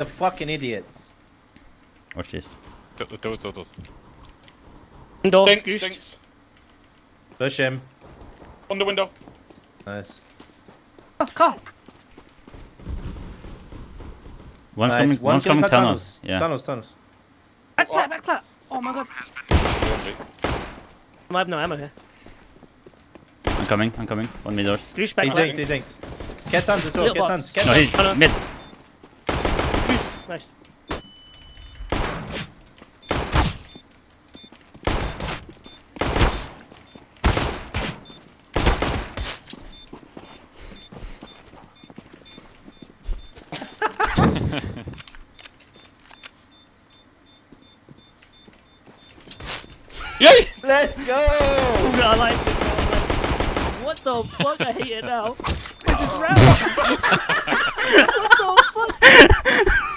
The fucking idiots. Watch this. Doors. Window. Stinks, Goose. stinks. Push him. On the window. Nice. Oh, car. One's Nice. coming. One's coming cut tunnels. Yeah. Tunnels. Back plat. Oh my god. I have no ammo here. I'm coming. One mid doors. Goose back He's plat. dinked, he's dinked. Get Hans as well, Little get box. Hans. Get No, Hans. he's Tunnel. mid. Goose. Nice. Yay! Let's go! I like this. What the fuck? I hate it now. This is round. What the fuck?